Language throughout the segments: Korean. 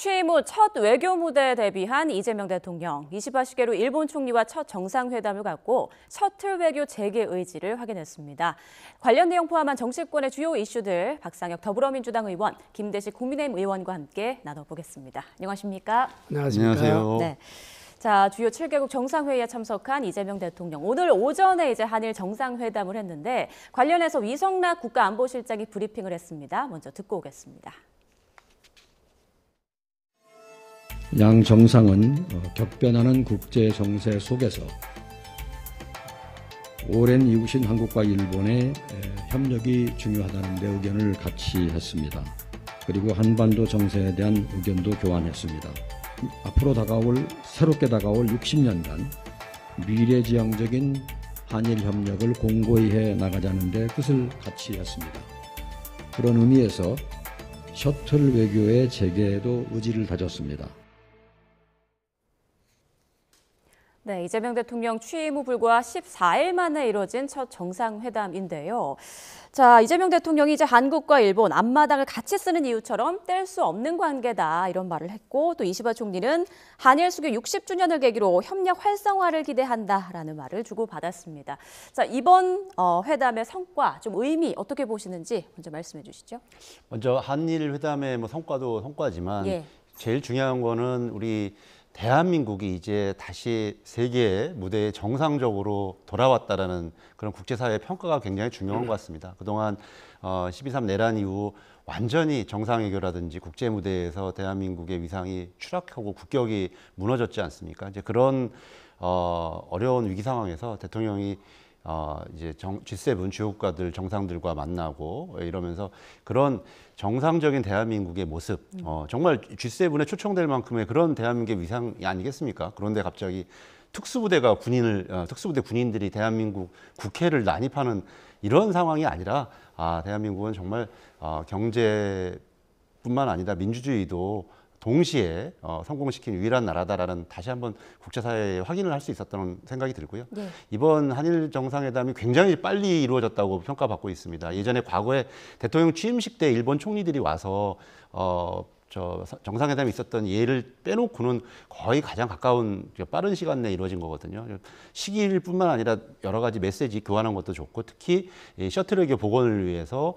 취임 후 첫 외교 무대에 데뷔한 이재명 대통령. 28시계로 일본 총리와 첫 정상회담을 갖고 셔틀 외교 재개 의지를 확인했습니다. 관련 내용 포함한 정치권의 주요 이슈들 박상혁 더불어민주당 의원, 김대식 국민의힘 의원과 함께 나눠보겠습니다. 안녕하십니까? 안녕하세요. 네. 자, 주요 7개국 정상회의에 참석한 이재명 대통령. 오늘 오전에 이제 한일 정상회담을 했는데 관련해서 위성락 국가안보실장이 브리핑을 했습니다. 먼저 듣고 오겠습니다. 양 정상은 격변하는 국제 정세 속에서 오랜 이웃인 한국과 일본의 협력이 중요하다는 데 의견을 같이 했습니다. 그리고 한반도 정세에 대한 의견도 교환했습니다. 앞으로 새롭게 다가올 60년간 미래지향적인 한일 협력을 공고히 해 나가자는 데 뜻을 같이 했습니다. 그런 의미에서 셔틀 외교의 재개에도 의지를 다졌습니다. 네, 이재명 대통령 취임 후 불과 14일 만에 이뤄진 첫 정상회담인데요. 자, 이재명 대통령이 이제 한국과 일본 앞마당을 같이 쓰는 이유처럼 뗄 수 없는 관계다 이런 말을 했고, 또 이시바 총리는 한일 수교 60주년을 계기로 협력 활성화를 기대한다라는 말을 주고받았습니다. 자, 이번 회담의 성과, 좀 의미 어떻게 보시는지 먼저 말씀해 주시죠. 먼저 한일 회담의 성과도 성과지만 제일 중요한 거는 우리 대한민국이 이제 다시 세계 무대에 정상적으로 돌아왔다라는 그런 국제사회의 평가가 굉장히 중요한 것 같습니다. 그동안 12.3 내란 이후 완전히 정상외교라든지 국제 무대에서 대한민국의 위상이 추락하고 국격이 무너졌지 않습니까? 이제 그런 어려운 위기 상황에서 대통령이 이제 G7 주요 국가들 정상들과 만나고 이러면서 그런 정상적인 대한민국의 모습, 정말 G7에 초청될 만큼의 그런 대한민국의 위상이 아니겠습니까? 그런데 갑자기 특수부대 군인들이 대한민국 국회를 난입하는 이런 상황이 아니라 대한민국은 정말 경제뿐만 아니라 민주주의도 동시에 성공시킨 유일한 나라다라는 다시 한번 국제사회에 확인을 할 수 있었다는 생각이 들고요. 이번 한일 정상회담이 굉장히 빨리 이루어졌다고 평가받고 있습니다. 예전에 과거에 대통령 취임식 때 일본 총리들이 와서 정상회담이 있었던 예를 빼놓고는 거의 가장 가까운 빠른 시간 내에 이루어진 거거든요. 시기일뿐만 아니라 여러 가지 메시지 교환한 것도 좋고, 특히 셔틀 외교 복원을 위해서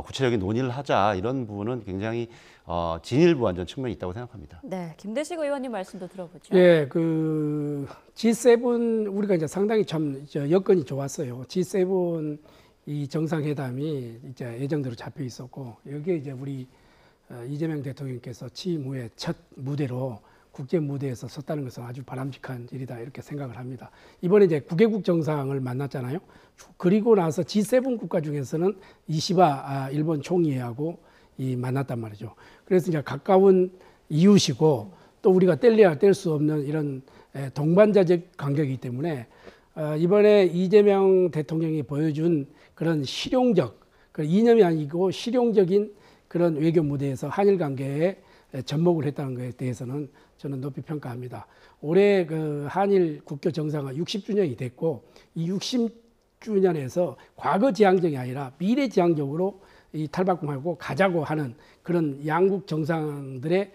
구체적인 논의를 하자, 이런 부분은 굉장히 진일보완전 측면이 있다고 생각합니다. 네, 김대식 의원님 말씀도 들어보죠. 예, G7 우리가 이제 상당히 참 여건이 좋았어요. G7 이 정상회담이 이제 예정대로 잡혀 있었고, 여기에 이제 우리 이재명 대통령께서 취임 후에 첫 무대로 국제 무대에서 섰다는 것은 아주 바람직한 일이다 이렇게 생각을 합니다. 이번에 이제 9개국 정상을 만났잖아요. 그리고 나서 G7 국가 중에서는 이시바 일본 총리하고 만났단 말이죠. 그래서 이제 가까운 이웃이고 또 우리가 뗄래야 뗄 수 없는 이런 동반자적 관계이기 때문에 이번에 이재명 대통령이 보여준 그런 실용적, 이념이 아니고 실용적인 그런 외교 무대에서 한일 관계에 접목을 했다는 것에 대해서는 저는 높이 평가합니다. 올해 한일 국교 정상화 60주년이 됐고, 이 60주년에서 과거 지향적이 아니라 미래 지향적으로 이 탈바꿈하고 가자고 하는 그런 양국 정상들의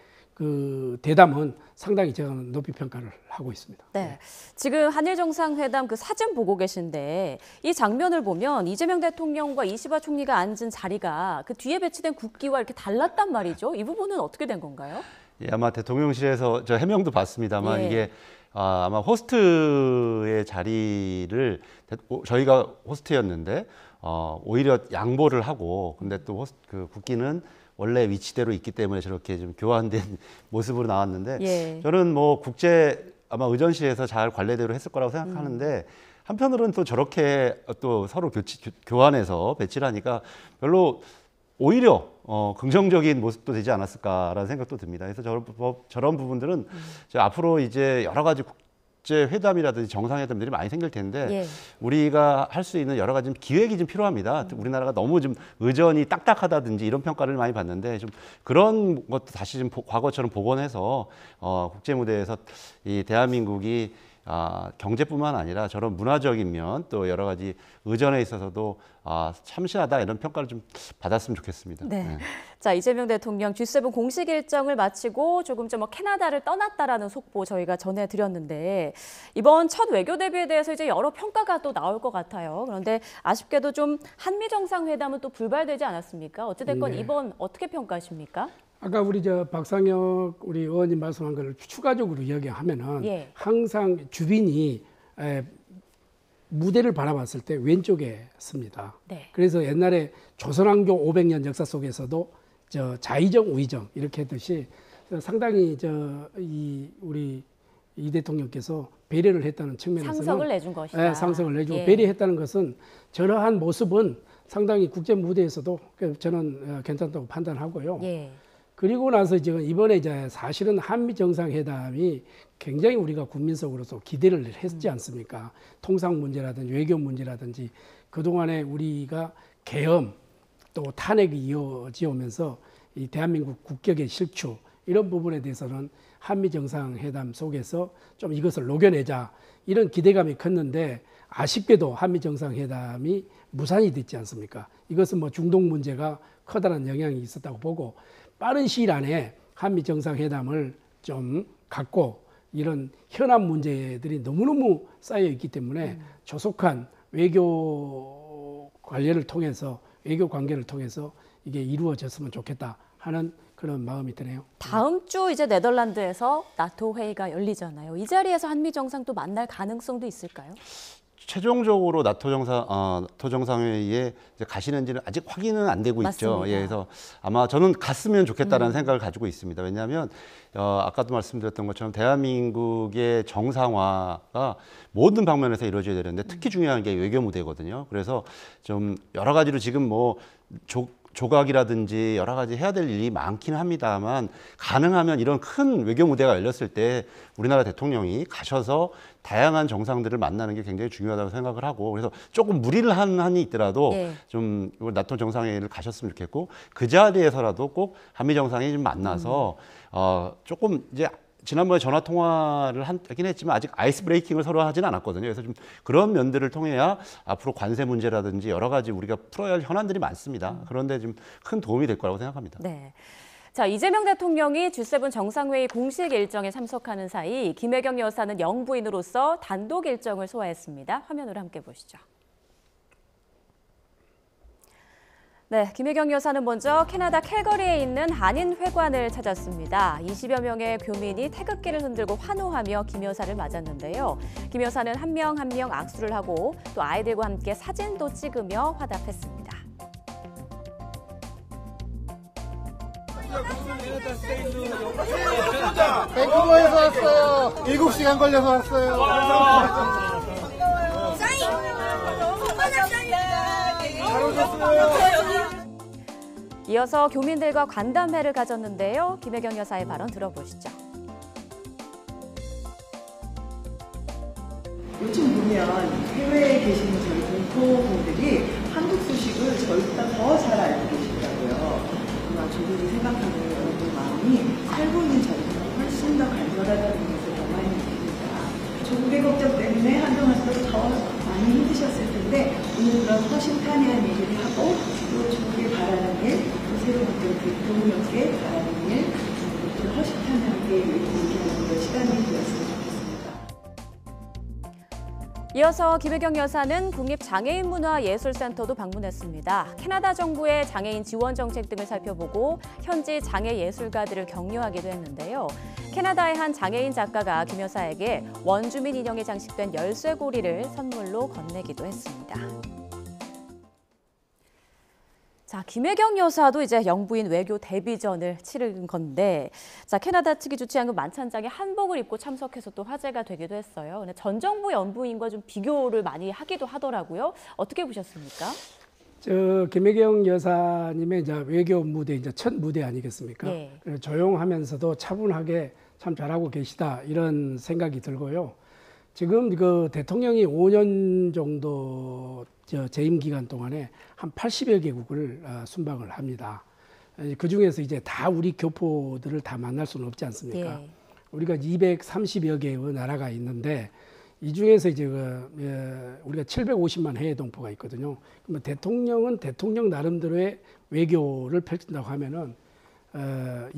대담은 상당히 저는 높이 평가를 하고 있습니다. 네, 지금 한일 정상회담 사진 보고 계신데 이 장면을 보면 이재명 대통령과 이시바 총리가 앉은 자리가 그 뒤에 배치된 국기와 이렇게 달랐단 말이죠. 이 부분은 어떻게 된 건가요? 예, 아마 대통령실에서 저 해명도 봤습니다만 이게 아마 호스트의 자리를 저희가 호스트였는데 오히려 양보를 하고, 근데 또 그 국기는 원래 위치대로 있기 때문에 저렇게 좀 교환된 모습으로 나왔는데, 저는 아마 의전실에서 잘 관례대로 했을 거라고 생각하는데, 한편으로는 또 저렇게 또 서로 교환해서 배치를 하니까 별로 오히려 긍정적인 모습도 되지 않았을까라는 생각도 듭니다. 그래서 저런 부분들은 앞으로 이제 여러 가지 국제회담이라든지 정상회담들이 많이 생길 텐데 우리가 할 수 있는 여러 가지 기획이 좀 필요합니다. 우리나라가 너무 좀 의전이 딱딱하다든지 이런 평가를 많이 받는데, 좀 그런 것도 다시 좀 과거처럼 복원해서 국제 무대에서 이 대한민국이 경제뿐만 아니라 저런 문화적인 면 또 여러 가지 의전에 있어서도 참신하다 이런 평가를 좀 받았으면 좋겠습니다. 네. 네. 자, 이재명 대통령 G7 공식 일정을 마치고 조금 전 캐나다를 떠났다라는 속보 저희가 전해드렸는데 이번 첫 외교 데뷔에 대해서 이제 여러 평가가 또 나올 것 같아요. 그런데 아쉽게도 좀 한미 정상회담은 또 불발되지 않았습니까? 어찌됐건 네. 이번 어떻게 평가하십니까? 아까 우리 박상혁 우리 의원님 말씀한 걸 추가적으로 이야기하면은 예. 항상 주빈이 무대를 바라봤을 때 왼쪽에 씁니다. 네. 그래서 옛날에 조선왕조 500년 역사 속에서도 자의정 우의정 이렇게 했듯이 상당히 우리 이 대통령께서 배려를 했다는 측면에서는 상석을 내준 것이다. 상석을 내주고 예. 배려했다는 것은 저러한 모습은 상당히 국제 무대에서도 저는 괜찮다고 판단하고요. 예. 그리고 나서 지금 이번에 사실은 한미 정상회담이 굉장히 우리가 국민적으로서 기대를 했지 않습니까? 통상 문제라든지 외교 문제라든지 그동안에 우리가 계엄 또 탄핵이 이어져 오면서 이 대한민국 국격의 실추 이런 부분에 대해서는 한미 정상회담 속에서 좀 이것을 녹여내자 이런 기대감이 컸는데 아쉽게도 한미 정상회담이 무산이 됐지 않습니까? 이것은 뭐 중동 문제가 커다란 영향이 있었다고 보고 빠른 시일 안에 한미 정상회담을 좀 갖고 이런 현안 문제들이 너무너무 쌓여 있기 때문에 조속한 외교 관계를 통해서 이게 이루어졌으면 좋겠다 하는 그런 마음이 드네요. 다음 주 이제 네덜란드에서 나토 회의가 열리잖아요. 이 자리에서 한미 정상 또 만날 가능성도 있을까요? 최종적으로 나토 정상회의에 이제 가시는지는 아직 확인은 안 되고 맞습니다. 있죠. 예, 그래서 아마 저는 갔으면 좋겠다는 생각을 가지고 있습니다. 왜냐하면 아까도 말씀드렸던 것처럼 대한민국의 정상화가 모든 방면에서 이루어져야 되는데 특히 중요한 게 외교 무대거든요. 그래서 좀 여러 가지로 지금 뭐 조각이라든지 여러 가지 해야 될 일이 많기는 합니다만 가능하면 이런 큰 외교 무대가 열렸을 때 우리나라 대통령이 가셔서 다양한 정상들을 만나는 게 굉장히 중요하다고 생각을 하고 그래서 조금 무리를 한 한이 있더라도 예. 좀 나토 정상회의를 가셨으면 좋겠고 그 자리에서라도 꼭 한미 정상이 좀 만나서 조금 이제 지난번에 전화 통화를 하긴 했지만 아직 아이스 브레이킹을 서로 하진 않았거든요. 그래서 좀 그런 면들을 통해야 앞으로 관세 문제라든지 여러 가지 우리가 풀어야 할 현안들이 많습니다. 그런데 좀 큰 도움이 될 거라고 생각합니다. 네. 자, 이재명 대통령이 G7 정상회의 공식 일정에 참석하는 사이 김혜경 여사는 영부인으로서 단독 일정을 소화했습니다. 화면으로 함께 보시죠. 네, 김혜경 여사는 먼저 캐나다 캘거리에 있는 한인 회관을 찾았습니다. 20여 명의 교민이 태극기를 흔들고 환호하며 김 여사를 맞았는데요. 김 여사는 한 명 한 명 악수를 하고 또 아이들과 함께 사진도 찍으며 화답했습니다. 밴쿠버에서 왔어요. 7시간 걸려서 왔어요. 이어서 교민들과 간담회를 가졌는데요. 김혜경 여사의 발언 들어보시죠. 요즘 보면 해외에 계시는 저희 동포분들이 한국 소식을 저희보다 더 잘 알고 계시더라고요. 아마 조국이 생각하는 여러분 마음이 살고 있는 저희보다 훨씬 더 간절하다는 것을 더 많이 느낍니다. 조국의 걱정 때문에 한동안 더 많이 힘드셨을 텐데 오늘 그런 허심탄회한 얘기를 하고 또 조국이 바라는 일, 또 새로운 대통령께 바라는 일, 또 허심탄회하게 얘기하는 그 시간이 되었습니다. 이어서 김혜경 여사는 국립장애인문화예술센터도 방문했습니다. 캐나다 정부의 장애인 지원 정책 등을 살펴보고 현지 장애 예술가들을 격려하기도 했는데요. 캐나다의 한 장애인 작가가 김 여사에게 원주민 인형에 장식된 열쇠고리를 선물로 건네기도 했습니다. 자, 김혜경 여사도 이제 영부인 외교 데뷔전을 치른 건데, 자, 캐나다 측이 주최한 그 만찬장에 한복을 입고 참석해서 또 화제가 되기도 했어요. 근데 전 정부 영부인과 좀 비교를 많이 하기도 하더라고요. 어떻게 보셨습니까? 김혜경 여사님의 이제 외교 무대 이제 첫 무대 아니겠습니까? 예. 조용하면서도 차분하게 참 잘하고 계시다 이런 생각이 들고요. 지금 그 대통령이 5년 정도 재임 기간 동안에 한 80여 개국을 순방을 합니다. 그 중에서 이제 다 우리 교포들을 다 만날 수는 없지 않습니까? 예. 우리가 230여 개의 나라가 있는데 이 중에서 이제 우리가 750만 해외 동포가 있거든요. 그러면 대통령은 대통령 나름대로의 외교를 펼친다고 하면은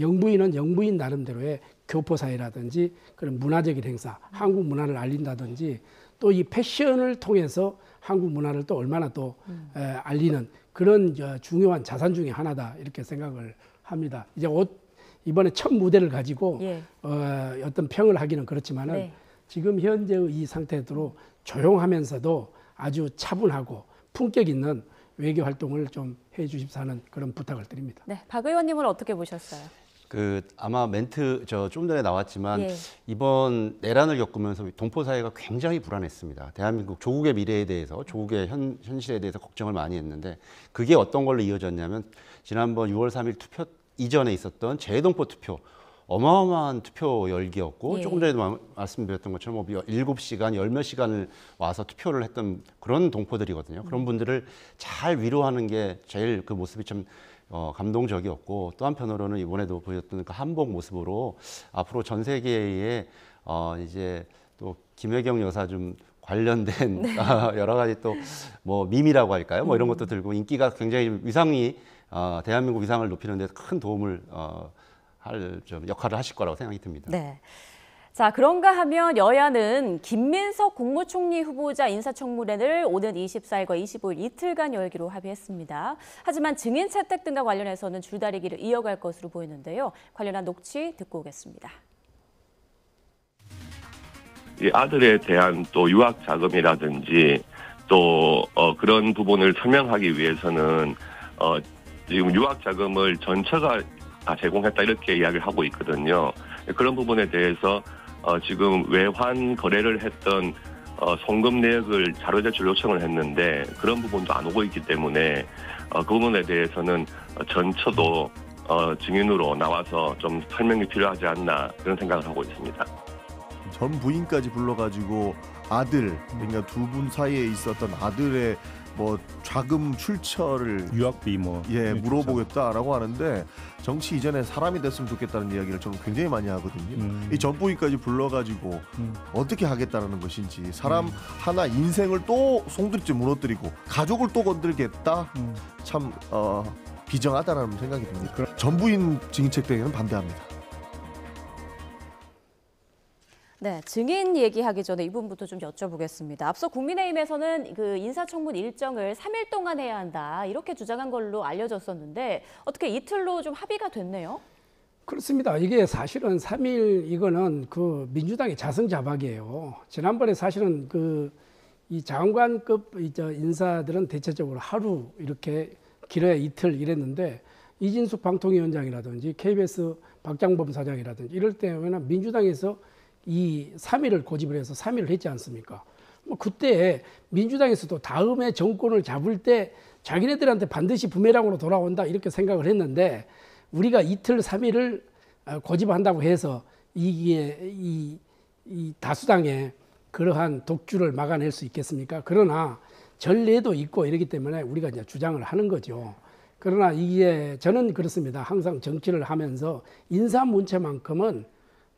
영부인은 영부인 나름대로의 교포사회라든지 그런 문화적인 행사, 한국 문화를 알린다든지 또 이 패션을 통해서 한국 문화를 또 얼마나 또 알리는 그런 중요한 자산 중에 하나다 이렇게 생각을 합니다. 이제 이번에 첫 무대를 가지고 예. 어떤 평을 하기는 그렇지만은 네. 지금 현재의 이 상태대로 조용하면서도 아주 차분하고 품격 있는 외교 활동을 좀 해주십사 하는 그런 부탁을 드립니다. 네, 박 의원님은 어떻게 보셨어요? 아마 멘트 좀 전에 나왔지만 예. 이번 내란을 겪으면서 동포 사회가 굉장히 불안했습니다. 대한민국 조국의 미래에 대해서, 조국의 현실에 대해서 걱정을 많이 했는데 그게 어떤 걸로 이어졌냐면 지난번 6월 3일 투표 이전에 있었던 재동포 투표, 어마어마한 투표 열기였고 예. 조금 전에도 말씀드렸던 것처럼 뭐 7시간, 열몇 시간을 와서 투표를 했던 그런 동포들이거든요. 그런 분들을 잘 위로하는 게 제일 그 모습이 좀 감동적이었고, 또 한편으로는 이번에도 보였던 그 한복 모습으로 앞으로 전 세계에 이제 또 김혜경 여사 좀 관련된 여러 가지 또 뭐 밈이라고 할까요? 뭐 이런 것도 들고 인기가 굉장히 위상이 대한민국 위상을 높이는 데 큰 도움을 할 좀 역할을 하실 거라고 생각이 듭니다. 네. 자, 그런가 하면 여야는 김민석 국무총리 후보자 인사청문회를 오는 24일과 25일 이틀간 열기로 합의했습니다. 하지만 증인 채택 등과 관련해서는 줄다리기를 이어갈 것으로 보이는데요. 관련한 녹취 듣고 오겠습니다. 이 아들에 대한 또 유학 자금이라든지 또 그런 부분을 설명하기 위해서는 지금 유학 자금을 전처가 다 제공했다 이렇게 이야기를 하고 있거든요. 그런 부분에 대해서 지금 외환 거래를 했던 송금 내역을 자료 제출 요청을 했는데 그런 부분도 안 오고 있기 때문에 그 부분에 대해서는 전처도 증인으로 나와서 좀 설명이 필요하지 않나 그런 생각을 하고 있습니다. 전 부인까지 불러가지고 아들, 그러니까 두 분 사이에 있었던 아들의 뭐 자금 출처를 유학비 뭐 물어보겠다라고 하는데 정치 이전에 사람이 됐으면 좋겠다는 이야기를 저는 굉장히 많이 하거든요. 이 전부인까지 불러가지고 어떻게 하겠다는 것인지 사람 하나 인생을 또 송두리째 무너뜨리고 가족을 또 건들겠다 참 비정하다라는 생각이 듭니다. 전부인 증인채택에는 반대합니다. 네, 증인 얘기하기 전에 이 부분부터 좀 여쭤보겠습니다. 앞서 국민의힘에서는 그 인사청문 일정을 3일 동안 해야 한다 이렇게 주장한 걸로 알려졌었는데 어떻게 이틀로 좀 합의가 됐네요? 그렇습니다. 이게 사실은 3일 이거는 그 민주당의 자승자박이에요. 지난번에 사실은 이 장관급 인사들은 대체적으로 하루 이렇게 길어야 이틀 이랬는데 이진숙 방통위원장이라든지 KBS 박장범 사장이라든지 이럴 때는 민주당에서 이 3일을 고집을 해서 3일을 했지 않습니까? 뭐 그때 민주당에서도 다음에 정권을 잡을 때 자기네들한테 반드시 부메랑으로 돌아온다 이렇게 생각을 했는데 우리가 이틀 3일을 고집한다고 해서 이게 이 다수당의 그러한 독주를 막아낼 수 있겠습니까? 그러나 전례도 있고 이러기 때문에 우리가 이제 주장을 하는 거죠. 그러나 이게 저는 그렇습니다. 항상 정치를 하면서 인사 문체만큼은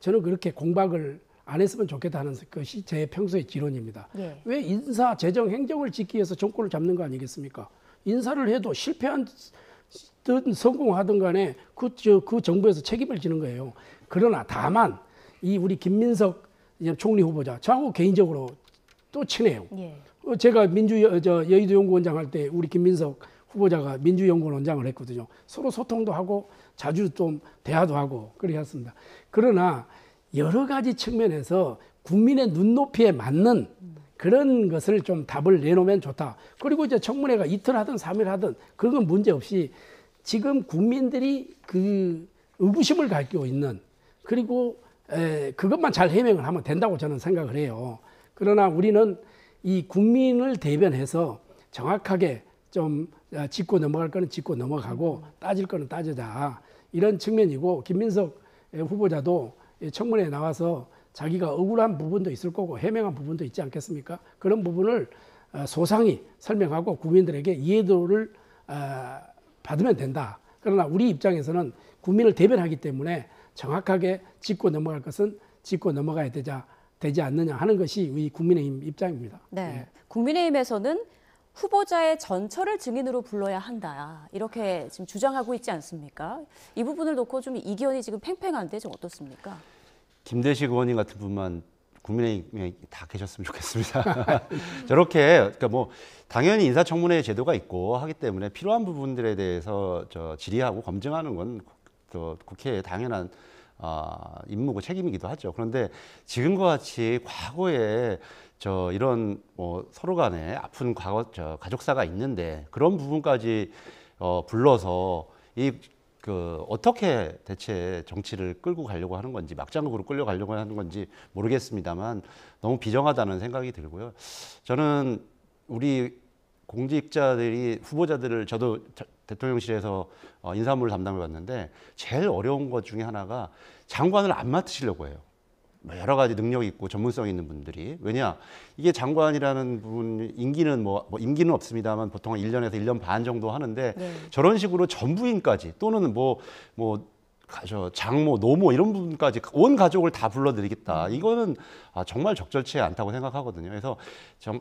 저는 그렇게 공박을 안 했으면 좋겠다는 것이 제 평소의 지론입니다. 예. 왜 인사, 재정, 행정을 짓기 위해서 정권을 잡는 거 아니겠습니까? 인사를 해도 실패한 든 성공하든 간에 그 정부에서 책임을 지는 거예요. 그러나 다만 이 우리 김민석 총리 후보자 저하고 개인적으로 또 친해요. 예. 제가 여의도 연구원장 할 때 우리 김민석 후보자가 민주연구원 원장을 했거든요. 서로 소통도 하고 자주 좀 대화도 하고 그렇게 했습니다. 그러나 여러 가지 측면에서 국민의 눈높이에 맞는 그런 것을 좀 답을 내놓으면 좋다. 그리고 이제 청문회가 이틀 하든 3일 하든 그건 문제없이 지금 국민들이 그 의구심을 가지고 있는 그리고 그것만 잘 해명을 하면 된다고 저는 생각을 해요. 그러나 우리는 이 국민을 대변해서 정확하게 좀 짚고 넘어갈 거는 짚고 넘어가고 따질 거는 따지자. 이런 측면이고 김민석 후보자도 청문회에 나와서 자기가 억울한 부분도 있을 거고 해명한 부분도 있지 않겠습니까? 그런 부분을 소상히 설명하고 국민들에게 이해도를 받으면 된다. 그러나 우리 입장에서는 국민을 대변하기 때문에 정확하게 짚고 넘어갈 것은 짚고 넘어가야 되자 되지 않느냐 하는 것이 우리 국민의힘 입장입니다. 네. 예. 국민의힘에서는 후보자의 전처를 증인으로 불러야 한다. 이렇게 지금 주장하고 있지 않습니까? 이 부분을 놓고 좀 이견이 지금 팽팽한데 좀 어떻습니까? 김대식 의원님 같은 분만 국민의힘에 다 계셨으면 좋겠습니다. 저렇게 그러니까 뭐 당연히 인사청문회 제도가 있고 하기 때문에 필요한 부분들에 대해서 질의하고 검증하는 건 또 국회의 당연한 임무고 책임이기도 하죠. 그런데 지금과 같이 과거에 이런 뭐 서로 간에 아픈 가족사가 있는데 그런 부분까지 불러서 어떻게 대체 정치를 끌고 가려고 하는 건지 막장으로 끌려가려고 하는 건지 모르겠습니다만 너무 비정하다는 생각이 들고요. 저는 우리 공직자들이 후보자들을 저도 대통령실에서 인사물 담당해 봤는데 제일 어려운 것 중에 하나가 장관을 안 맡으시려고 해요. 여러 가지 능력 있고 전문성 있는 분들이. 왜냐? 이게 장관이라는 부분 임기는 임기는 없습니다만 보통 1년에서 1년 반 정도 하는데 네. 저런 식으로 전부인까지 또는 장모, 노모 이런 부분까지 온 가족을 다 불러드리겠다. 이거는 정말 적절치 않다고 생각하거든요. 그래서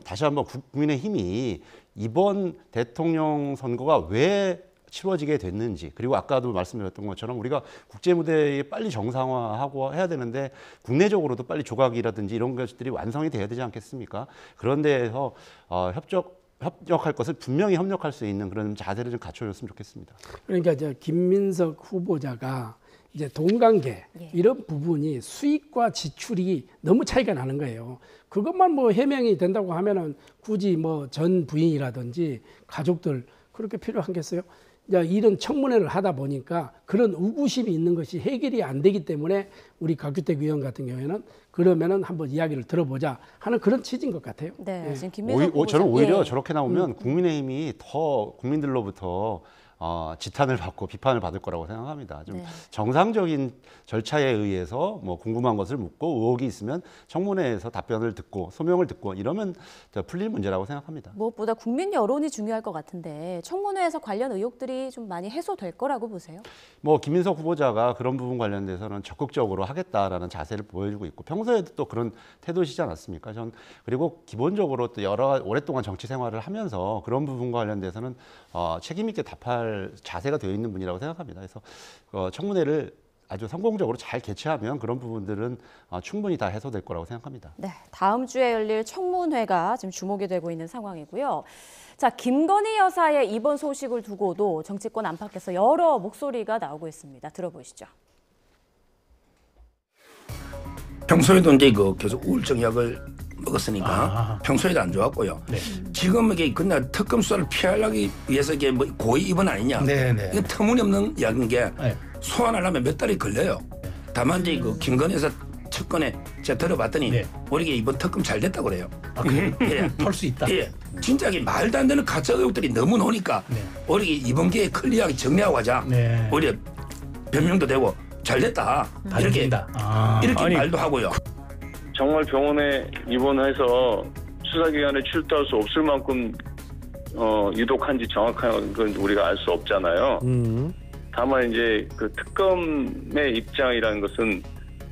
다시 한번 국민의힘이 이번 대통령 선거가 왜 치러지게 됐는지, 그리고 아까도 말씀드렸던 것처럼 우리가 국제 무대에 빨리 정상화하고 해야 되는데 국내적으로도 빨리 조각이라든지 이런 것들이 완성이 돼야 되지 않겠습니까? 그런 데에서 협력할 것을 분명히 협력할 수 있는 그런 자세를 좀 갖춰줬으면 좋겠습니다. 그러니까 김민석 후보자가 이제 동관계 이런 부분이 수익과 지출이 너무 차이가 나는 거예요. 그것만 뭐 해명이 된다고 하면은 굳이 뭐 전 부인이라든지 가족들 그렇게 필요하겠어요? 이런 청문회를 하다 보니까 그런 우구심이 있는 것이 해결이 안 되기 때문에 우리 박규택 의원 같은 경우에는 그러면은 한번 이야기를 들어보자 하는 그런 취지인 것 같아요. 네, 지금 김민석 후보자. 저는 오히려 저렇게 나오면 국민의힘이 더 국민들로부터 지탄을 받고 비판을 받을 거라고 생각합니다. 좀 정상적인 절차에 의해서 뭐 궁금한 것을 묻고 의혹이 있으면 청문회에서 답변을 듣고 소명을 듣고 이러면 풀릴 문제라고 생각합니다. 무엇보다 국민 여론이 중요할 것 같은데 청문회에서 관련 의혹들이 좀 많이 해소될 거라고 보세요? 김민석 후보자가 그런 부분 관련돼서는 적극적으로 하겠다라는 자세를 보여주고 있고 평소에도 또 그런 태도시지 않았습니까? 그리고 기본적으로 또 오랫동안 정치 생활을 하면서 그런 부분과 관련돼서는 책임 있게 답할 자세가 되어 있는 분이라고 생각합니다. 그래서 청문회를 아주 성공적으로 잘 개최하면 그런 부분들은 충분히 다 해소될 거라고 생각합니다. 네, 다음 주에 열릴 청문회가 지금 주목이 되고 있는 상황이고요. 자, 김건희 여사의 이번 소식을 두고도 정치권 안팎에서 여러 목소리가 나오고 있습니다. 들어보시죠. 평소에도 이제 계속 우울증 약을 먹었으니까 평소에도 안 좋았고요. 네. 지금 이게 그날 특검 수사를 피하기 위해서 이게 뭐 고의 입원 아니냐? 네네. 이게 터무니없는 약인 게 소환하려면 몇 달이 걸려요. 다만 이제 김건희 여사 특검에 제가 들어봤더니 우리가 이번 특검 잘 됐다고 그래요. 그래요? 털 수 있다. 예. 진짜 이게 말도 안 되는 가짜 의혹들이 너무 나오니까 우리가 이번 기회에 클리어하게 정리하고 하자. 우리가 변명도 되고 잘 됐다. 이렇게 말도 하고요. 정말 병원에 입원해서 수사기관에 출두할 수 없을 만큼 유독한지 정확한 건 우리가 알 수 없잖아요. 다만 이제 그 특검의 입장이라는 것은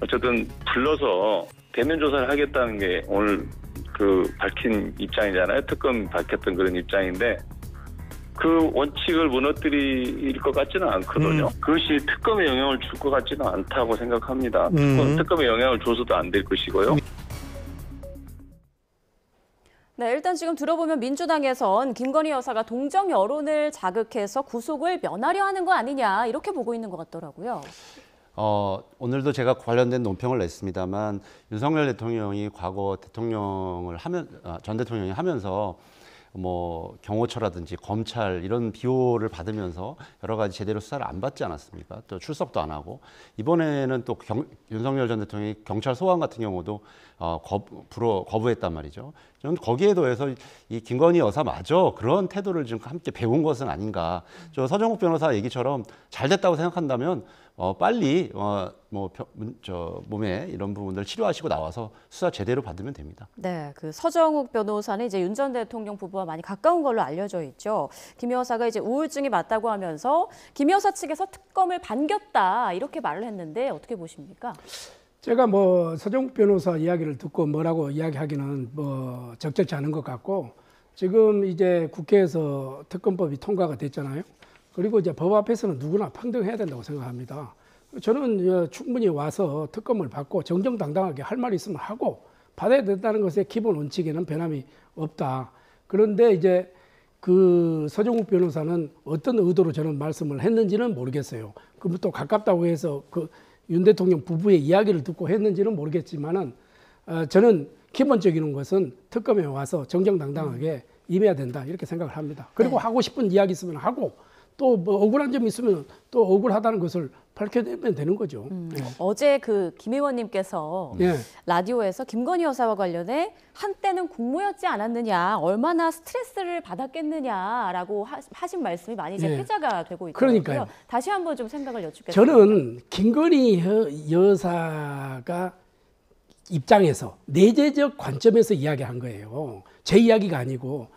어쨌든 불러서 대면 조사를 하겠다는 게 오늘 밝힌 입장이잖아요. 특검이 밝혔던 그런 입장인데 그 원칙을 무너뜨릴 것 같지는 않거든요. 그것이 특검에 영향을 줄 것 같지는 않다고 생각합니다. 특검에 영향을 줘서도 안 될 것이고요. 네, 일단 지금 들어보면 민주당에선 김건희 여사가 동정 여론을 자극해서 구속을 면하려 하는 거 아니냐 이렇게 보고 있는 것 같더라고요. 오늘도 제가 관련된 논평을 냈습니다만 윤석열 대통령이 과거 전 대통령이 하면서 경호처라든지 검찰 이런 비호를 받으면서 여러 가지 제대로 수사를 안 받지 않았습니까? 또 출석도 안 하고 이번에는 또 윤석열 전 대통령이 경찰 소환 같은 경우도 거부했단 말이죠. 저는 거기에 더해서 이 김건희 여사마저 그런 태도를 좀 함께 배운 것은 아닌가. 서정욱 변호사 얘기처럼 잘 됐다고 생각한다면 빨리 몸에 이런 부분들 치료하시고 나와서 수사 제대로 받으면 됩니다. 네, 그 서정욱 변호사는 이제 윤 전 대통령 부부와 많이 가까운 걸로 알려져 있죠. 김 여사가 이제 우울증이 맞다고 하면서 김 여사 측에서 특검을 반겼다 이렇게 말을 했는데 어떻게 보십니까? 제가 뭐 서정욱 변호사 이야기를 듣고 뭐라고 이야기하기는 뭐 적절치 않은 것 같고, 지금 이제 국회에서 특검법이 통과가 됐잖아요. 그리고 이제 법 앞에서는 누구나 평등해야 된다고 생각합니다. 저는 충분히 와서 특검을 받고 정정당당하게 할 말이 있으면 하고 받아야 된다는 것의 기본 원칙에는 변함이 없다. 그런데 이제 그 서정욱 변호사는 어떤 의도로 저는 말씀을 했는지는 모르겠어요. 그럼 또 가깝다고 해서 그 윤 대통령 부부의 이야기를 듣고 했는지는 모르겠지만은 저는 기본적인 것은 특검에 와서 정정당당하게 임해야 된다 이렇게 생각을 합니다. 그리고 하고 싶은 이야기 있으면 하고 또 뭐 억울한 점이 있으면 또 억울하다는 것을 밝혀내면 되는 거죠. 어제 그 김 의원님께서 라디오에서 김건희 여사와 관련해 한때는 국무였지 않았느냐, 얼마나 스트레스를 받았겠느냐라고 하신 말씀이 많이 이제 회자가 되고 있더라고요. 그러니까요. 다시 한번 좀 생각을 여쭙겠습니다. 저는 김건희 여사가 입장에서 내재적 관점에서 이야기한 거예요. 제 이야기가 아니고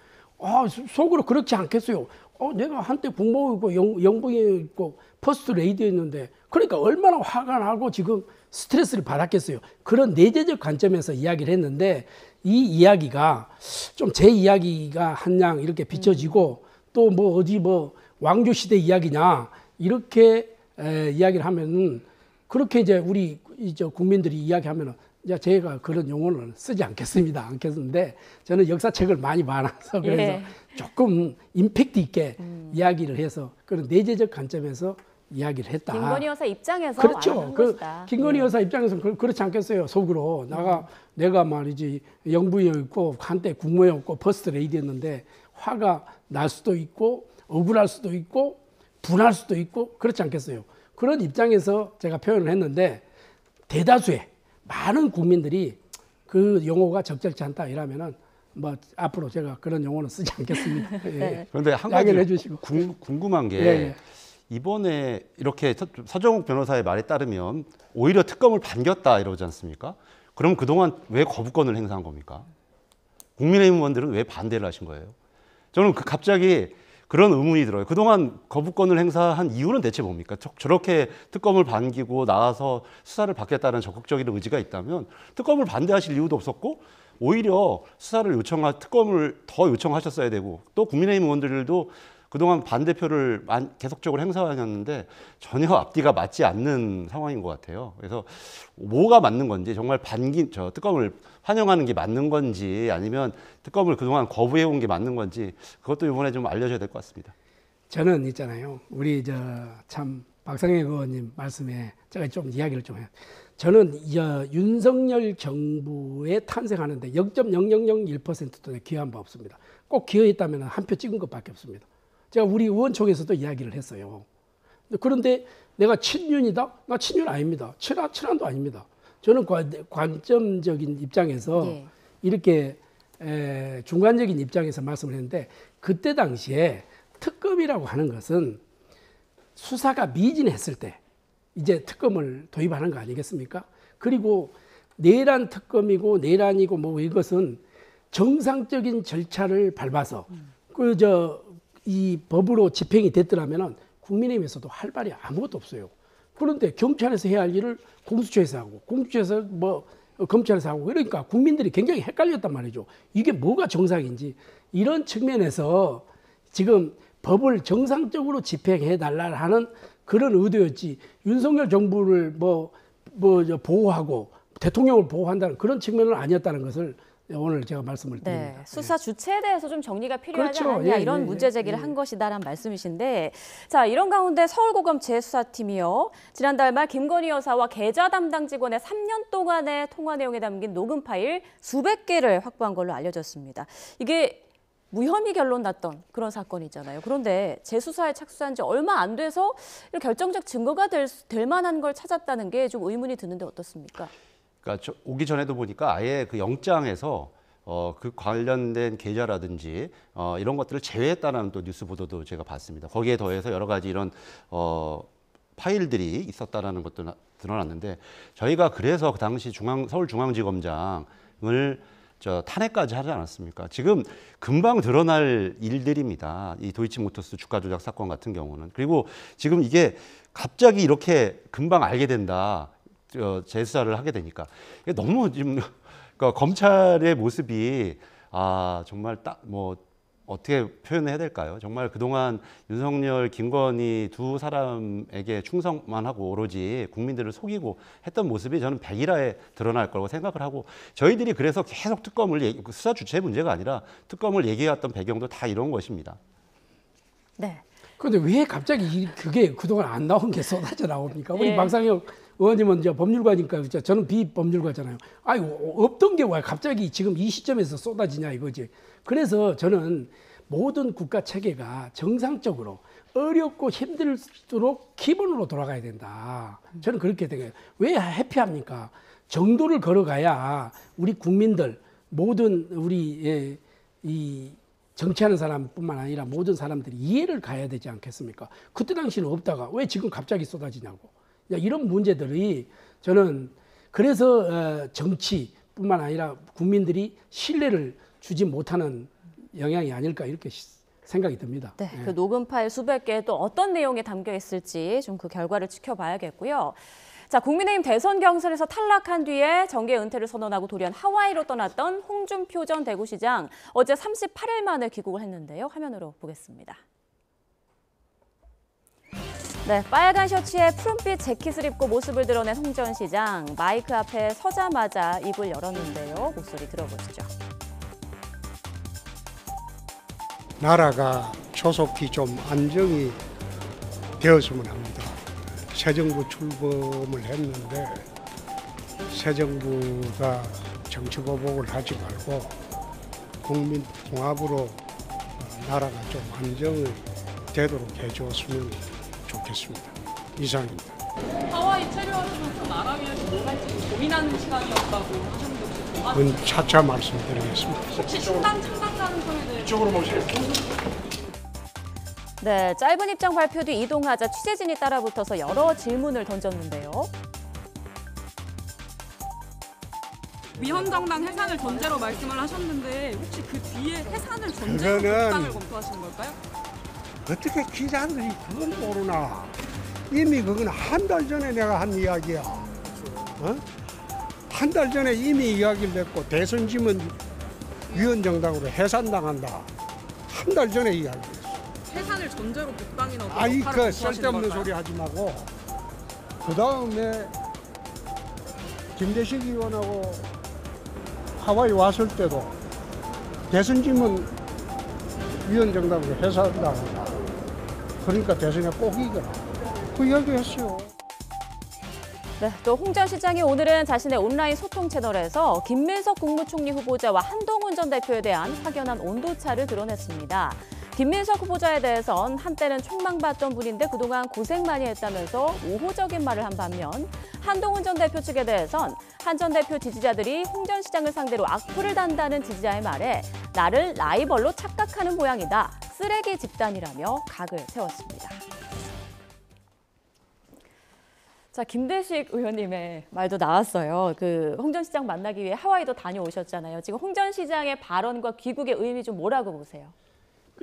속으로 그렇지 않겠어요. 내가 한때 국무였고 영부인이었고 퍼스트 레이디였는데 그러니까 얼마나 화가 나고 지금 스트레스를 받았겠어요. 그런 내재적 관점에서 이야기를 했는데 이 이야기가 좀 제 이야기가 한양 이렇게 비춰지고 또 뭐 어디 뭐 왕조시대 이야기냐 이렇게 이야기를 하면은 그렇게 이제 우리 이제 국민들이 이야기하면은 이제 제가 그런 용어는 쓰지 않겠습니다. 않겠는데 저는 역사책을 많이 봐놔서 그래서 조금 임팩트 있게 이야기를 해서 그런 내재적 관점에서 이야기를 했다. 김건희 여사 입장에서 그렇죠. 김건희 여사 입장에서는 그렇지 않겠어요. 속으로 내가 말이지 영부인이었고 한때 국무였고 퍼스트 레이디였는데 화가 날 수도 있고 억울할 수도 있고 분할 수도 있고 그렇지 않겠어요. 그런 입장에서 제가 표현을 했는데 대다수의 많은 국민들이 그 용어가 적절치 않다 이러면은 뭐 앞으로 제가 그런 용어는 쓰지 않겠습니다. 그런데 한 가지 궁금한 게 이번에 이렇게 서정욱 변호사의 말에 따르면 오히려 특검을 반겼다 이러지 않습니까? 그럼 그동안 왜 거부권을 행사한 겁니까? 국민의힘 의원들은 왜 반대를 하신 거예요? 저는 갑자기 그런 의문이 들어요. 그동안 거부권을 행사한 이유는 대체 뭡니까? 저렇게 특검을 반기고 나와서 수사를 받겠다는 적극적인 의지가 있다면 특검을 반대하실 이유도 없었고 오히려 수사를 특검을 더 요청하셨어야 되고 또 국민의힘 의원들도 그동안 반대표를 계속적으로 행사하셨는데 전혀 앞뒤가 맞지 않는 상황인 것 같아요. 그래서 뭐가 맞는 건지 정말 특검을 환영하는 게 맞는 건지 아니면 특검을 그동안 거부해온 게 맞는 건지 그것도 이번에 좀 알려줘야 될 것 같습니다. 저는 있잖아요. 우리 참 박상현 의원님 말씀에 제가 좀 이야기를 좀 해요. 저는 윤석열 정부에 탄생하는데 0.0001%도 기여한 바 없습니다. 꼭 기여했다면 한 표 찍은 것밖에 없습니다. 제가 우리 의원총회에서도 이야기를 했어요. 그런데 내가 친윤이다? 나 친윤 아닙니다. 친한도 아닙니다. 저는 관점적인 입장에서 이렇게 중간적인 입장에서 말씀을 했는데 그때 당시에 특검이라고 하는 것은 수사가 미진했을 때 이제 특검을 도입하는 거 아니겠습니까? 그리고 내란 특검이고 내란이고 뭐 이것은 정상적인 절차를 밟아서 이 법으로 집행이 됐더라면 국민의힘에서도 할 말이 아무것도 없어요. 그런데 경찰에서 해야 할 일을 공수처에서 하고 공수처에서 뭐 검찰에서 하고 그러니까 국민들이 굉장히 헷갈렸단 말이죠. 이게 뭐가 정상인지 이런 측면에서 지금 법을 정상적으로 집행해 달라 하는 그런 의도였지 윤석열 정부를 보호하고 대통령을 보호한다는 그런 측면은 아니었다는 것을 오늘 제가 말씀을 드립니다. 수사 주체에 대해서 좀 정리가 필요하지 않냐 이런 문제 제기를 한 것이다라는 말씀이신데 자 이런 가운데 서울고검 재수사팀이요. 지난달 말 김건희 여사와 계좌 담당 직원의 3년 동안의 통화 내용에 담긴 녹음 파일 수백 개를 확보한 걸로 알려졌습니다. 이게 무혐의 결론 났던 그런 사건이잖아요. 그런데 재수사에 착수한 지 얼마 안 돼서 이런 결정적 증거가 될 만한 걸 찾았다는 게 좀 의문이 드는데 어떻습니까? 그러니까 오기 전에도 보니까 아예 그 영장에서 그 관련된 계좌라든지 이런 것들을 제외했다는 또 뉴스 보도도 제가 봤습니다. 거기에 더해서 여러 가지 이런 파일들이 있었다라는 것도 드러났는데 저희가 그래서 그 당시 서울중앙지검장을 탄핵까지 하지 않았습니까? 지금 금방 드러날 일들입니다. 이 도이치모터스 주가 조작 사건 같은 경우는. 그리고 지금 이게 갑자기 이렇게 금방 알게 된다. 재수사를 하게 되니까 이게 너무 지금 그러니까 검찰의 모습이 정말 딱 뭐 어떻게 표현해야 될까요? 정말 그동안 윤석열, 김건희 두 사람에게 충성만 하고 오로지 국민들을 속이고 했던 모습이 저는 백일화에 드러날 거라고 생각을 하고 저희들이 그래서 계속 특검을 수사 주체 문제가 아니라 특검을 얘기해왔던 배경도 다 이런 것입니다. 네. 그런데 왜 갑자기 그게 그동안 안 나온 게 쏟아져 나옵니까? 우리 예. 박상혁 의원님은 이제 법률가니까 저는 비법률가잖아요. 아니 없던 게 왜 갑자기 지금 이 시점에서 쏟아지냐 이거지. 그래서 저는 모든 국가 체계가 정상적으로 어렵고 힘들수록 기본으로 돌아가야 된다. 저는 그렇게 생각해요. 왜 회피합니까? 정도를 걸어가야 우리 국민들 모든 우리 이 정치하는 사람뿐만 아니라 모든 사람들이 이해를 가야 되지 않겠습니까? 그때 당시는 없다가 왜 지금 갑자기 쏟아지냐고. 이런 문제들이 저는 그래서 정치뿐만 아니라 국민들이 신뢰를 주지 못하는 영향이 아닐까 이렇게 생각이 듭니다. 네, 그 녹음 파일 수백 개에 또 어떤 내용이 담겨 있을지 좀 그 결과를 지켜봐야겠고요. 자, 국민의힘 대선 경선에서 탈락한 뒤에 정계 은퇴를 선언하고 돌연 하와이로 떠났던 홍준표 전 대구시장 어제 38일 만에 귀국을 했는데요. 화면으로 보겠습니다. 네, 빨간 셔츠에 푸른빛 재킷을 입고 모습을 드러낸 홍 전 시장. 마이크 앞에 서자마자 입을 열었는데요. 목소리 들어보시죠. 나라가 조속히 좀 안정이 되었으면 합니다. 새 정부 출범을 했는데 새 정부가 정치 보복을 하지 말고 국민 통합으로 나라가 좀 안정이 되도록 해줬으면 좋겠습니다. 이상입니다. 하와이 체류하시면서 나라위에서 뭘 할지 고민하는 시간이었다고 하셨는데 혹시 그건 차차 말씀드리겠습니다. 혹시 신당 창당 가능성에 대해 이쪽으로 모세요. 네, 짧은 입장 발표 뒤 이동하자 취재진이 따라붙어서 여러 질문을 던졌는데요. 위헌정당 해산을 전제로 말씀을 하셨는데 혹시 그 뒤에 해산을 전제로 그거는 복당을 검토하시는 걸까요? 어떻게 기자들이 그걸 모르나. 이미 그건 한 달 전에 내가 한 이야기야. 한 달 전에 이미 이야기를 했고 대선지문 위헌정당으로 해산당한다. 한 달 전에 이야기했어. 해산을 전제로 복당이나 아이 역할을 그 검토하시는 쓸데없는 걸까요? 소리 하지 말고 그 다음에 김대식 의원하고 하와이 왔을 때도 대선지문 위헌정당으로 해산당한다. 그러니까 대선에 꼭 이겨라. 그 이야기 했어요. 네, 또 홍 전 시장이 오늘은 자신의 온라인 소통 채널에서 김민석 국무총리 후보자와 한동훈 전 대표에 대한 확연한 온도차를 드러냈습니다. 김민석 후보자에 대해선 한때는 촉망받던 분인데 그동안 고생 많이 했다면서 우호적인 말을 한 반면 한동훈 전 대표 측에 대해선 한 전 대표 지지자들이 홍 전 시장을 상대로 악플을 단다는 지지자의 말에 나를 라이벌로 착각하는 모양이다. 쓰레기 집단이라며 각을 세웠습니다. 자, 김대식 의원님의 말도 나왔어요. 그 홍 전 시장 만나기 위해 하와이도 다녀오셨잖아요. 지금 홍 전 시장의 발언과 귀국의 의미 좀 뭐라고 보세요?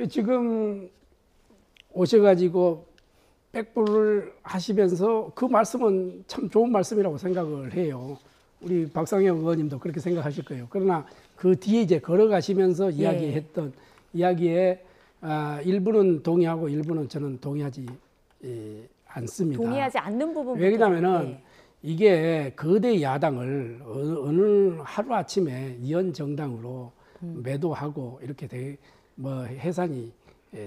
지금 오셔가지고 백불을 하시면서 그 말씀은 참 좋은 말씀이라고 생각을 해요. 우리 박상혁 의원님도 그렇게 생각하실 거예요. 그러나 그 뒤에 이제 걸어가시면서 이야기했던 이야기에 일부는 동의하고 일부는 저는 동의하지 않습니다. 동의하지 않는 부분. 왜냐하면은 이게 거대 야당을 어느 하루아침에 위헌정당으로 매도하고 이렇게 해산이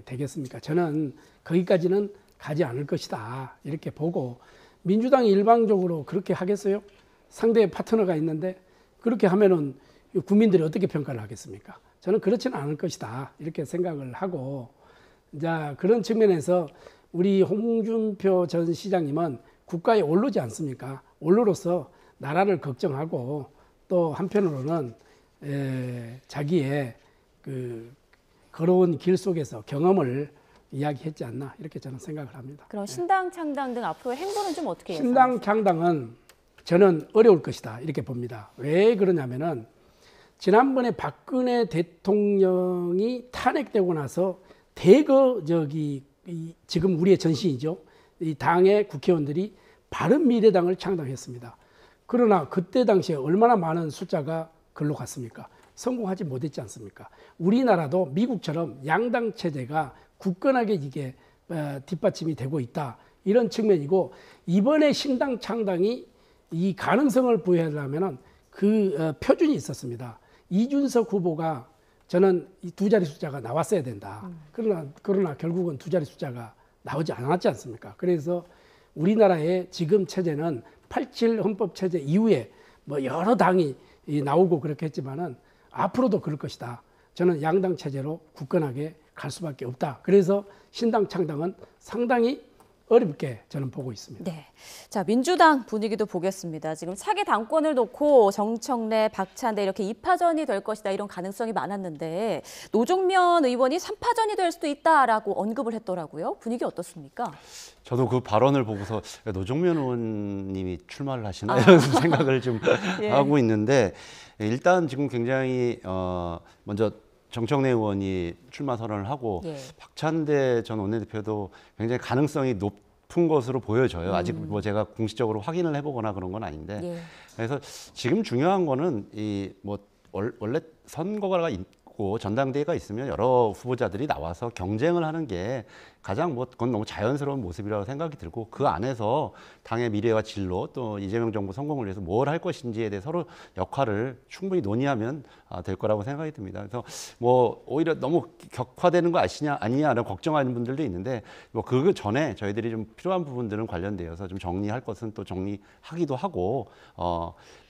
되겠습니까? 저는 거기까지는 가지 않을 것이다 이렇게 보고 민주당이 일방적으로 그렇게 하겠어요? 상대 파트너가 있는데 그렇게 하면은 국민들이 어떻게 평가를 하겠습니까? 저는 그렇지는 않을 것이다 이렇게 생각을 하고 자 그런 측면에서 우리 홍준표 전 시장님은 국가에 올르지 않습니까? 올로로서 나라를 걱정하고 또 한편으로는 자기의 그 걸어온 길 속에서 경험을 이야기했지 않나 이렇게 저는 생각을 합니다. 그럼 신당 창당 등 앞으로 행보는 좀 어떻게 예상하세요? 신당 창당은 저는 어려울 것이다 이렇게 봅니다. 왜 그러냐면은 지난번에 박근혜 대통령이 탄핵되고 나서 대거 지금 우리의 전신이죠. 이 당의 국회의원들이 바른미래당을 창당했습니다. 그러나 그때 당시에 얼마나 많은 숫자가 글로 갔습니까? 성공하지 못했지 않습니까? 우리나라도 미국처럼 양당 체제가 굳건하게 이게 뒷받침이 되고 있다. 이런 측면이고, 이번에 신당 창당이 이 가능성을 부여하려면 그 표준이 있었습니다. 이준석 후보가 저는 이 두 자리 숫자가 나왔어야 된다. 그러나 결국은 두 자리 숫자가 나오지 않았지 않습니까? 그래서 우리나라의 지금 체제는 87 헌법 체제 이후에 뭐 여러 당이 나오고 그렇게 했지만은 앞으로도 그럴 것이다. 저는 양당 체제로 굳건하게 갈 수밖에 없다. 그래서 신당 창당은 상당히 어렵게 저는 보고 있습니다. 네. 자, 민주당 분위기도 보겠습니다. 지금 차기 당권을 놓고 정청래, 박찬대 이렇게 2파전이 될 것이다 이런 가능성이 많았는데 노종면 의원이 3파전이 될 수도 있다라고 언급을 했더라고요. 분위기 어떻습니까? 저도 그 발언을 보고서 노종면 의원님이 출마를 하시나 이런 생각을 좀 예. 하고 있는데, 일단 지금 굉장히 먼저 정청래 의원이 출마 선언을 하고 예. 박찬대 전 원내대표도 굉장히 가능성이 높은 것으로 보여져요. 아직 뭐 제가 공식적으로 확인을 해보거나 그런 건 아닌데, 예. 그래서 지금 중요한 거는 이 뭐 원래 선거가 있고 전당대회가 있으면 여러 후보자들이 나와서 경쟁을 하는 게 가장 뭐 그건 너무 자연스러운 모습이라고 생각이 들고, 그 안에서 당의 미래와 진로 또 이재명 정부 성공을 위해서 뭘 할 것인지에 대해 서로 역할을 충분히 논의하면 될 거라고 생각이 듭니다. 그래서 뭐 오히려 너무 격화되는 거 아니냐라는 걱정하는 분들도 있는데, 뭐 그 전에 저희들이 좀 필요한 부분들은 관련되어서 좀 정리할 것은 또 정리하기도 하고,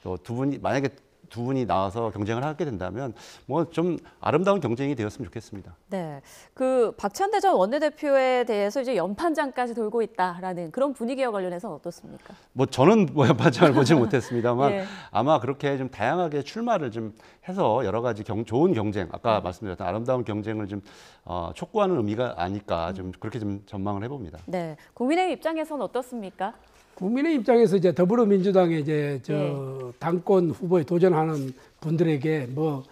또 만약에 두 분이 나와서 경쟁을 하게 된다면 뭐 좀 아름다운 경쟁이 되었으면 좋겠습니다. 네, 그 박찬대 전 원내대표에 대해서 이제 연판장까지 돌고 있다라는 그런 분위기와 관련해서 어떻습니까? 뭐 저는 뭐 연판장을 보지 못했습니다만 예. 아마 그렇게 좀 다양하게 출마를 좀 해서 여러 가지 좋은 경쟁, 아까 말씀드렸던 아름다운 경쟁을 좀 촉구하는 의미가 아닐까, 좀 그렇게 좀 전망을 해봅니다. 네, 국민의힘 입장에서는 어떻습니까? 국민의 입장에서 이제 더불어민주당의 이제 네. 당권 후보에 도전하는 분들에게 뭐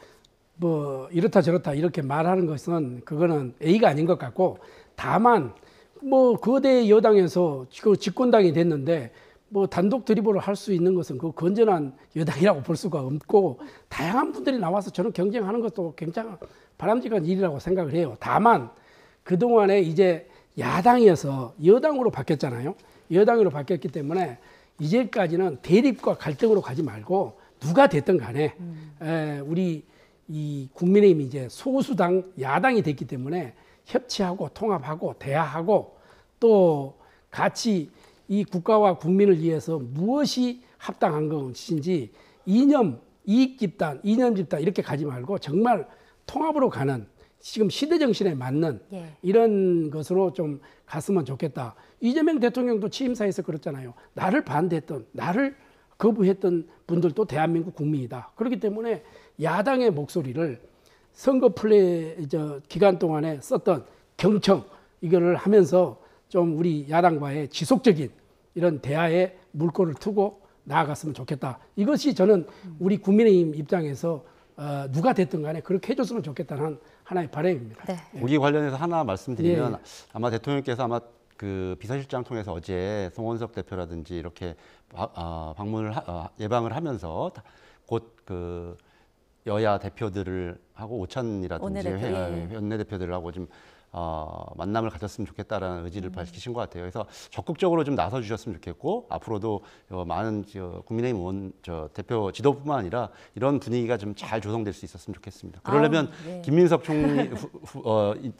이렇다 저렇다 이렇게 말하는 것은 그거는 A가 아닌 것 같고, 다만 뭐 거대 여당에서 그 집권당이 됐는데 뭐 단독 드리블을 할 수 있는 것은 그 건전한 여당이라고 볼 수가 없고, 다양한 분들이 나와서 저는 경쟁하는 것도 굉장히 바람직한 일이라고 생각을 해요. 다만 그동안에 이제 야당이어서 여당으로 바뀌었잖아요. 여당으로 바뀌었기 때문에 이제까지는 대립과 갈등으로 가지 말고 누가 됐든 간에 우리 이 국민의힘이 이제 소수당 야당이 됐기 때문에 협치하고 통합하고 대화하고 또 같이 이 국가와 국민을 위해서 무엇이 합당한 것인지 이념 집단 이렇게 가지 말고 정말 통합으로 가는, 지금 시대 정신에 맞는 이런 것으로 좀 갔으면 좋겠다. 이재명 대통령도 취임사에서 그랬잖아요. 나를 반대했던, 나를 거부했던 분들도 대한민국 국민이다. 그렇기 때문에 야당의 목소리를 선거 기간 동안에 썼던 경청 이거를 하면서 좀 우리 야당과의 지속적인 이런 대화에 물꼬를 트고 나아갔으면 좋겠다. 이것이 저는 우리 국민의힘 입장에서 누가 됐든 간에 그렇게 해줬으면 좋겠다는 하나의 바람입니다. 네. 거기 관련해서 하나 말씀드리면, 아마 대통령께서 아마 그 비서실장 통해서 어제 송원석 대표라든지 이렇게 방문을 예방을 하면서 곧 그 여야 대표들을 하고 오찬이라든지 원내대표들을 하고 좀 만남을 가졌으면 좋겠다라는 의지를 밝히신 것 같아요. 그래서 적극적으로 좀 나서 주셨으면 좋겠고, 앞으로도 많은 국민의힘 의원 대표 지도뿐만 아니라 이런 분위기가 좀 잘 조성될 수 있었으면 좋겠습니다. 그러려면 김민석 총리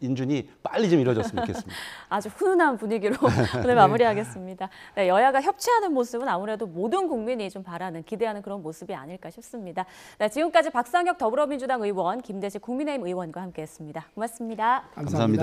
인준이 빨리 좀 이루어졌으면 좋겠습니다. 아주 훈훈한 분위기로 오늘 마무리하겠습니다. 네, 여야가 협치하는 모습은 아무래도 모든 국민이 좀 바라는, 기대하는 그런 모습이 아닐까 싶습니다. 네, 지금까지 박상혁 더불어민주당 의원, 김대식 국민의힘 의원과 함께했습니다. 고맙습니다. 감사합니다.